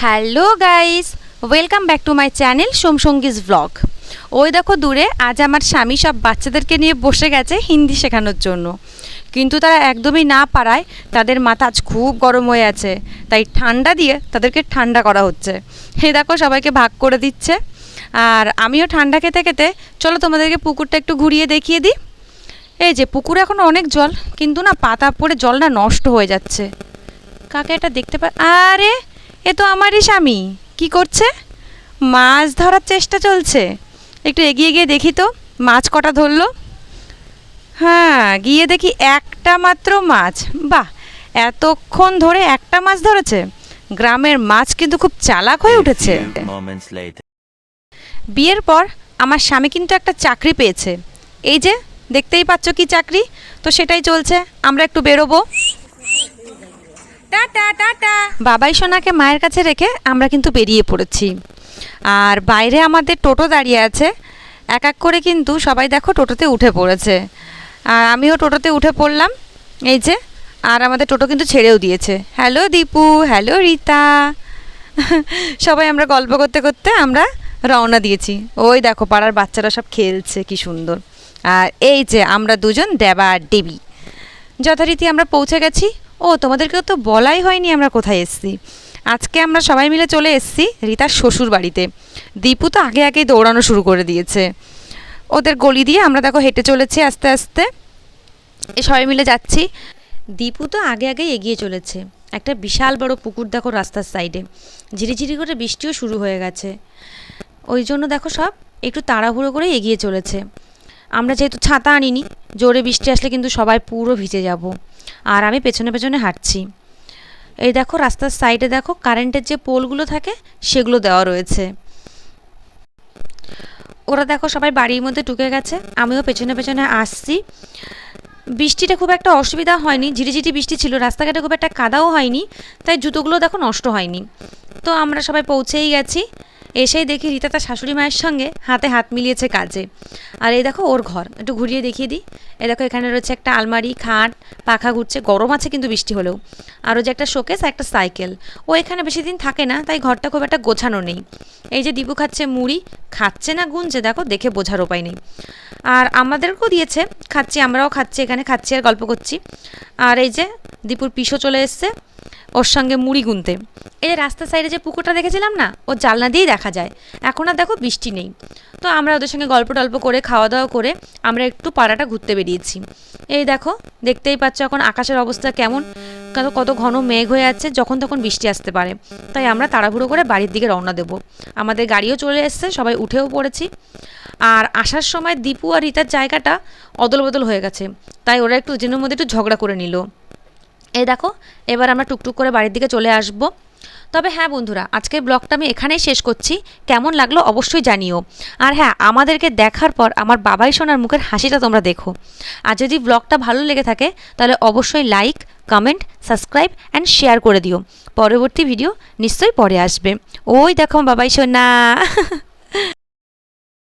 Hello guys, welcome back to my channel সোমসঙ্গীজ vlog. ওই দেখো দূরে আজ আমার স্বামী সব বাচ্চাদেরকে নিয়ে বসে গেছে হিন্দি শেখানোর জন্য, কিন্তু তারা একদমই না পারায় তাদের মাথা আজ খুব গরম হয়ে আছে, তাই ঠান্ডা দিয়ে তাদেরকে ঠান্ডা করা হচ্ছে। হে দেখো সবাইকে ভাগ করে দিচ্ছে, আর আমিও ঠান্ডা খেতে খেতে চলো তোমাদেরকে পুকুরটা একটু ঘুরিয়ে দেখিয়ে দিই। এই যে পুকুরে এখন অনেক জল, কিন্তু না পাতা পড়ে জলটা নষ্ট হয়ে যাচ্ছে। কাকে এটা দেখতে আরে এ তো আমারই স্বামী, কি করছে? মাছ ধরার চেষ্টা চলছে। একটু এগিয়ে গিয়ে দেখি তো মাছ কটা ধরলো। হ্যাঁ, গিয়ে দেখি একটা মাত্র মাছ। বাহ, এতক্ষণ ধরে একটা মাছ ধরেছে। গ্রামের মাছ কিন্তু খুব চালাক হয়ে উঠেছে। বিয়ের পর আমার স্বামী কিন্তু একটা চাকরি পেয়েছে। এই যে দেখতেই পাচ্ছ কি চাকরি, তো সেটাই চলছে। আমরা একটু বেরোবো। Tata tata. বাবাই সোনাকে মায়ের কাছে রেখে আমরা কিন্তু বেরিয়ে পড়েছি। আর বাইরে আমাদের টোটো দাঁড়িয়ে আছে, এক এক করে কিন্তু সবাই দেখো টোটোতে উঠে পড়েছে। আর আমিও টোটোতে উঠে পড়লাম, এই যে। আর আমাদের টোটো কিন্তু ছেড়েও দিয়েছে। Hello Dipu, hello Rita. সবাই আমরা গল্প করতে করতে আমরা রওনা দিয়েছি। ওই দেখো পাড়ার বাচ্চারা সব খেলছে, কি সুন্দর। আর এই যে আমরা দুজন দেবা আর দেবী, যথারীতি আমরা পৌঁছে গেছি। ও, তোমাদেরকেও তো বলাই হয়নি আমরা কোথায় এসেছি। আজকে আমরা সবাই মিলে চলে এসেছি রীতার শ্বশুর বাড়িতে। দীপু তো আগে আগেই দৌড়ানো শুরু করে দিয়েছে। ওদের গলি দিয়ে আমরা দেখো হেঁটে চলেছি আস্তে আস্তে, সবাই মিলে যাচ্ছি। দীপু তো আগে আগেই এগিয়ে চলেছে। একটা বিশাল বড় পুকুর দেখো রাস্তার সাইডে, ঝিরিঝিরি করে বৃষ্টিও শুরু হয়ে গেছে। ওই জন্য দেখো সব একটু তাড়াহুড়ো করে এগিয়ে চলেছে। আমরা যেহেতু ছাতা আনিনি, জোরে বৃষ্টি আসলে কিন্তু সবাই পুরো ভিজে যাব। আর আমি পেছনে পেছনে হাঁটছি। এই দেখো রাস্তার সাইডে দেখো কারেন্টের যে পোলগুলো থাকে সেগুলো দেওয়া রয়েছে। ওরা দেখো সবাই বাড়ির মধ্যে ঢুকে গেছে, আমিও পেছনে পেছনে আসছি। বৃষ্টিটা খুব একটা অসুবিধা হয়নি, ঝিরিঝিরি বৃষ্টি ছিল, রাস্তাঘাটে খুব একটা কাদাও হয়নি, তাই জুতোগুলো দেখো নষ্ট হয়নি। তো আমরা সবাই পৌঁছেই গেছি। এসেই দেখি রীতা তার শাশুড়ি মায়ের সঙ্গে হাতে হাত মিলিয়েছে কাজে। আর এই দেখো ওর ঘর, একটু ঘুরিয়ে দেখিয়ে দিই। এই দেখো এখানে রয়েছে একটা আলমারি, খাট, পাখা ঘুরছে, গরম আছে কিন্তু বৃষ্টি হলেও। আরও যে একটা শোকেস, একটা সাইকেল। ও এখানে বেশি দিন থাকে না, তাই ঘরটা খুব একটা গোছানো নেই। এই যে দীপু খাচ্ছে মুড়ি, খাচ্ছে না গুনছে দেখো, দেখে বোঝার উপায় নেই। আর আমাদেরকেও দিয়েছে, খাচ্ছি, আমরাও খাচ্ছি, এখানে খাচ্ছি আর গল্প করছি। আর এই যে দীপুর পিসো চলে এসছে ওর সঙ্গে মুড়ি গুনতে। এই যে রাস্তার সাইডে যে পুকুরটা দেখেছিলাম না, ও জানলা দিয়েই দেখা যায়। এখন আর দেখো বৃষ্টি নেই। তো আমরা ওদের সঙ্গে গল্প টল্প করে খাওয়া দাওয়া করে আমরা একটু পাড়াটা ঘুরতে বেরিয়েছি। এই দেখো দেখতেই পাচ্ছ এখন আকাশের অবস্থা কেমন, কত ঘন মেঘ হয়ে আছে, যখন তখন বৃষ্টি আসতে পারে। তাই আমরা তাড়াহুড়ো করে বাড়ির দিকে রওনা দেব। আমাদের গাড়িও চলে এসছে, সবাই উঠেও পড়েছি। আর আসার সময় দীপু আর রীতার জায়গাটা অদল বদল হয়ে গেছে, তাই ওরা একটু দুজনের মধ্যে একটু ঝগড়া করে নিল। এই দেখো এবার আমরা টুকটুক করে বাড়ির দিকে চলে আসব। তবে হ্যাঁ বন্ধুরা, আজকের ব্লগটা আমি এখানেই শেষ করছি। কেমন লাগলো অবশ্যই জানিও। আর হ্যাঁ, আমাদেরকে দেখার পর আমার বাবাই সোনার মুখের হাসিটা তোমরা দেখো। আর যদি ব্লগটা ভালো লেগে থাকে তাহলে অবশ্যই like, comment, subscribe and share করে দিও। পরবর্তী ভিডিও নিশ্চয়ই পরে আসবে। ওই দেখো বাবাই সোনা।